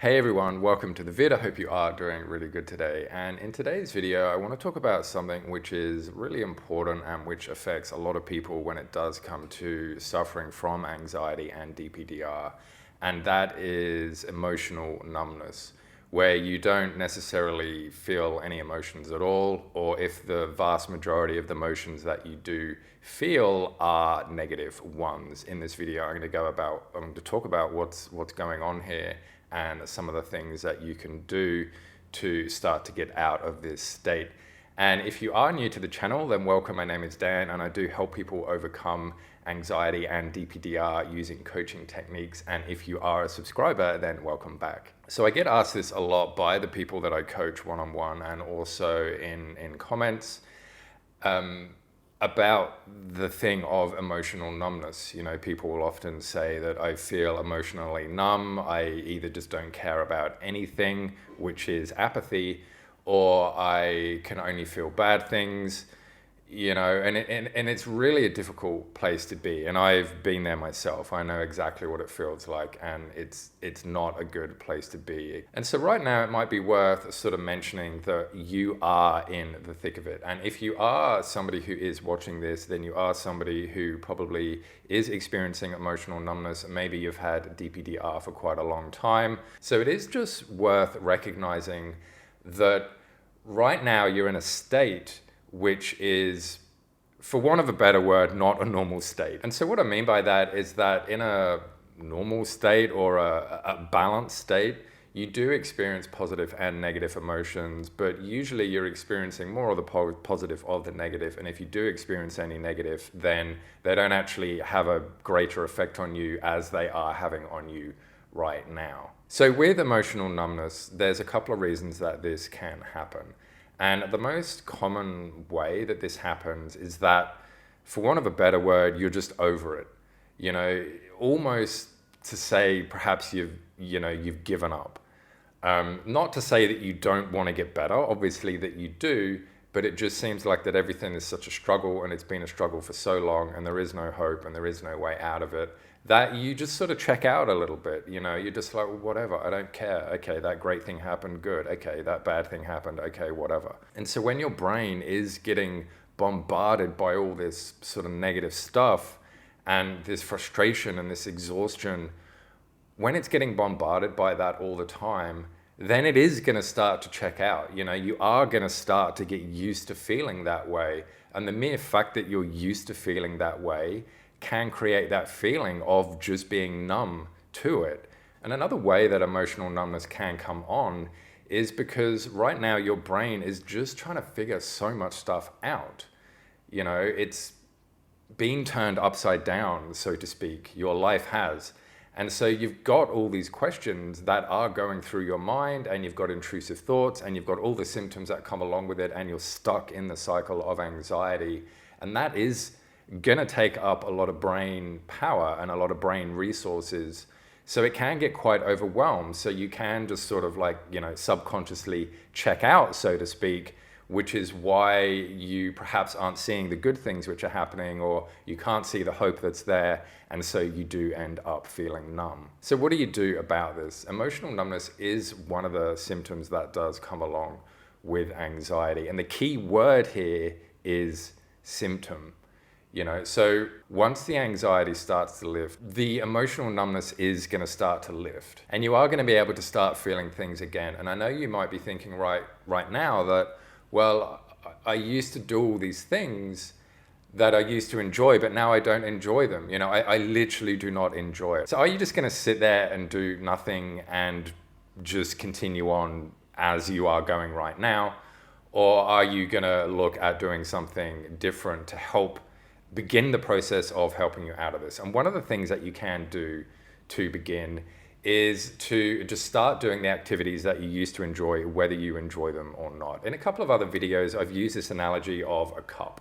Hey everyone, welcome to the vid. I hope you are doing really good today. And in today's video, I want to talk about something which is really important and which affects a lot of people when it does come to suffering from anxiety and DPDR. And that is emotional numbness, where you don't necessarily feel any emotions at all, or if the vast majority of the emotions that you do feel are negative ones. In this video, I'm going to talk about what's going on here and some of the things that you can do to start to get out of this state. And if you are new to the channel, then welcome. My name is Dan, and I do help people overcome anxiety and DPDR using coaching techniques. And if you are a subscriber, then welcome back. So I get asked this a lot by the people that I coach one-on-one and also in comments about the thing of emotional numbness. You know, people will often say that I feel emotionally numb. I either just don't care about anything, which is apathy, or I can only feel bad things, you know, and it's really a difficult place to be. And I've been there myself. I know exactly what it feels like, and it's not a good place to be. And so right now it might be worth sort of mentioning that you are in the thick of it. And if you are somebody who is watching this, then you are somebody who probably is experiencing emotional numbness, and maybe you've had DPDR for quite a long time. So it is just worth recognizing that right now you're in a state which is, for want of a better word, not a normal state. And so what I mean by that is that in a normal state or a balanced state, you do experience positive and negative emotions, but usually you're experiencing more of the positive of the negative. And if you do experience any negative, then they don't actually have a greater effect on you as they are having on you right now. So with emotional numbness, there's a couple of reasons that this can happen. And the most common way that this happens is that, for want of a better word, you're just over it. You know, almost to say perhaps you've given up. Not to say that you don't want to get better, obviously that you do, but it just seems like that everything is such a struggle, and it's been a struggle for so long, and there is no hope and there is no way out of it, that you just sort of check out a little bit. You know, you're just like, well, whatever, I don't care. Okay, that great thing happened, good. Okay, that bad thing happened, okay, whatever. And so when your brain is getting bombarded by all this sort of negative stuff and this frustration and this exhaustion, when it's getting bombarded by that all the time, then it is going to start to check out. You know, you are going to start to get used to feeling that way. And the mere fact that you're used to feeling that way can create that feeling of just being numb to it. And another way that emotional numbness can come on is because right now your brain is just trying to figure so much stuff out. You know, it's been turned upside down, so to speak. Your life has. And so you've got all these questions that are going through your mind, and you've got intrusive thoughts, and you've got all the symptoms that come along with it, and you're stuck in the cycle of anxiety. And that is gonna take up a lot of brain power and a lot of brain resources. So it can get quite overwhelmed. So you can just sort of like, you know, subconsciously check out, so to speak, which is why you perhaps aren't seeing the good things which are happening, or you can't see the hope that's there, and so you do end up feeling numb. So what do you do about this? Emotional numbness is one of the symptoms that does come along with anxiety, and the key word here is symptom. You know, so once the anxiety starts to lift, the emotional numbness is going to start to lift, and you are going to be able to start feeling things again. And I know you might be thinking right now that, well, I used to do all these things that I used to enjoy, but now I don't enjoy them. You know, I literally do not enjoy it. So are you just going to sit there and do nothing and just continue on as you are going right now? Or are you going to look at doing something different to help begin the process of helping you out of this? And one of the things that you can do to begin is to just start doing the activities that you used to enjoy, whether you enjoy them or not. In a couple of other videos, I've used this analogy of a cup,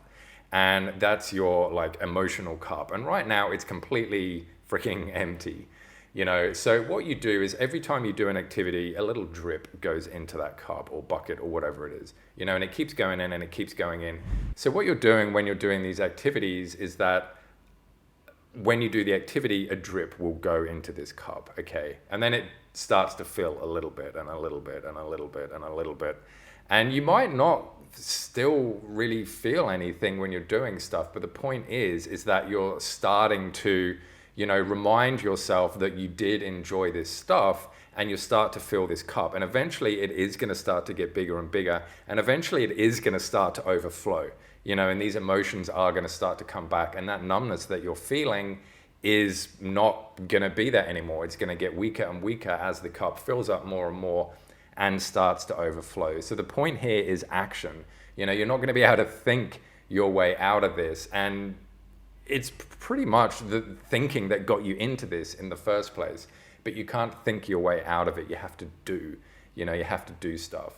and that's your like emotional cup. And right now it's completely freaking empty. You know, so what you do is every time you do an activity, a little drip goes into that cup or bucket or whatever it is, you know, and it keeps going in and it keeps going in. So what you're doing when you're doing these activities is that when you do the activity, a drip will go into this cup, okay? And then it starts to fill a little bit and a little bit and a little bit and a little bit. And you might not still really feel anything when you're doing stuff, but the point is that you're starting to, remind yourself that you did enjoy this stuff, and you start to fill this cup. And eventually it is going to start to get bigger and bigger, and eventually it is going to start to overflow. And these emotions are going to start to come back, and that numbness that you're feeling is not going to be there anymore. It's going to get weaker and weaker as the cup fills up more and more and starts to overflow. So the point here is action. You're not going to be able to think your way out of this, and it's pretty much the thinking that got you into this in the first place. But you can't think your way out of it. You have to do. You have to do stuff.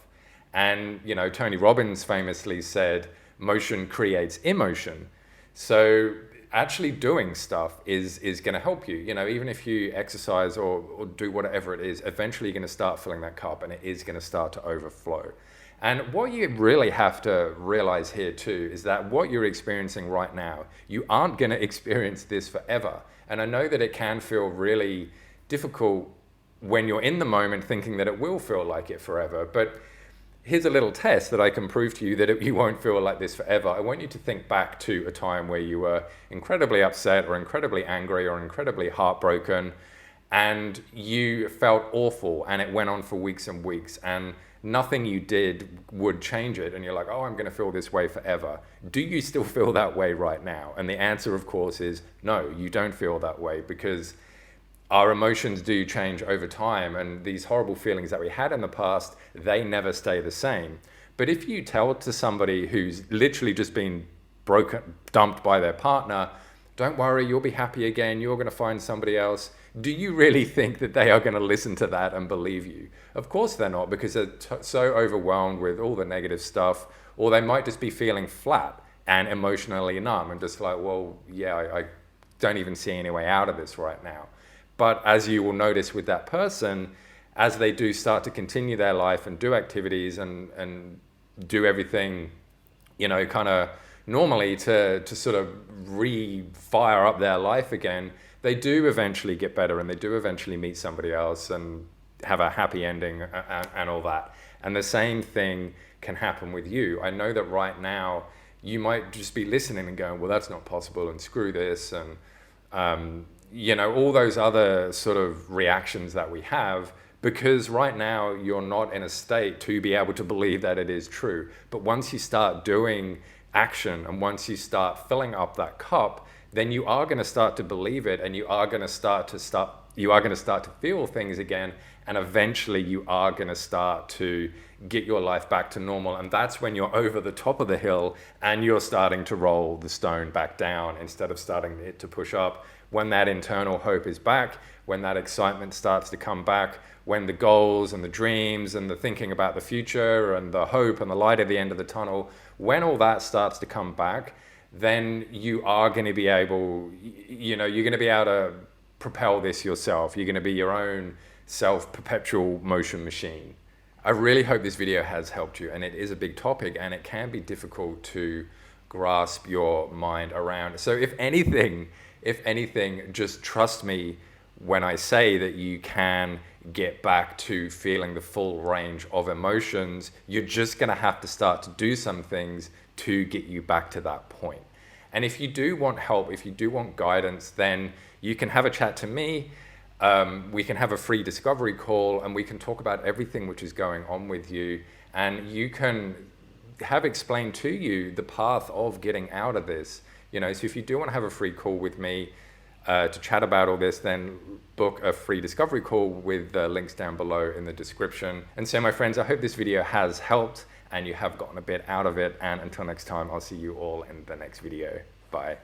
And Tony Robbins famously said, motion creates emotion. So actually doing stuff is going to help you. Even if you exercise or do whatever it is, eventually you're going to start filling that cup, and it is going to start to overflow. And what you really have to realize here too is that what you're experiencing right now, you aren't going to experience this forever. And I know that it can feel really difficult when you're in the moment thinking that it will feel like it forever. But here's a little test that I can prove to you that you won't feel like this forever. I want you to think back to a time where you were incredibly upset or incredibly angry or incredibly heartbroken, and you felt awful, and it went on for weeks and weeks, and nothing you did would change it. And you're like, oh, I'm going to feel this way forever. Do you still feel that way right now? And the answer, of course, is no, you don't feel that way, because our emotions do change over time, and these horrible feelings that we had in the past, they never stay the same. But if you tell to somebody who's literally just been dumped by their partner, don't worry, you'll be happy again, you're going to find somebody else, do you really think that they are going to listen to that and believe you? Of course they're not, because they're so overwhelmed with all the negative stuff, or they might just be feeling flat and emotionally numb and just like, well, yeah, I don't even see any way out of this right now. But as you will notice with that person, as they do start to continue their life and do activities and do everything, kind of normally to sort of re-fire up their life again, they do eventually get better, and they do eventually meet somebody else and have a happy ending and all that. And the same thing can happen with you. I know that right now you might just be listening and going, well, that's not possible, and screw this, and all those other sort of reactions that we have, because right now you're not in a state to be able to believe that it is true. But once you start doing action, and once you start filling up that cup, then you are going to start to believe it, and you are going to start to feel things again, and eventually you are going to start to get your life back to normal. And that's when you're over the top of the hill and you're starting to roll the stone back down instead of starting it to push up. When that internal hope is back, when that excitement starts to come back, when the goals and the dreams and the thinking about the future and the hope and the light at the end of the tunnel, when all that starts to come back, then you are going to be able, you're going to be able to propel this yourself. You're going to be your own self-perpetual motion machine. I really hope this video has helped you, and it is a big topic, and it can be difficult to grasp your mind around. So if anything, just trust me when I say that you can get back to feeling the full range of emotions. You're just going to have to start to do some things to get you back to that point. And if you do want help, if you do want guidance, then you can have a chat to me. We can have a free discovery call, and we can talk about everything which is going on with you. And you can have explained to you the path of getting out of this. So if you do want to have a free call with me to chat about all this, then book a free discovery call with the links down below in the description. And so, my friends, I hope this video has helped and you have gotten a bit out of it. And until next time, I'll see you all in the next video. Bye.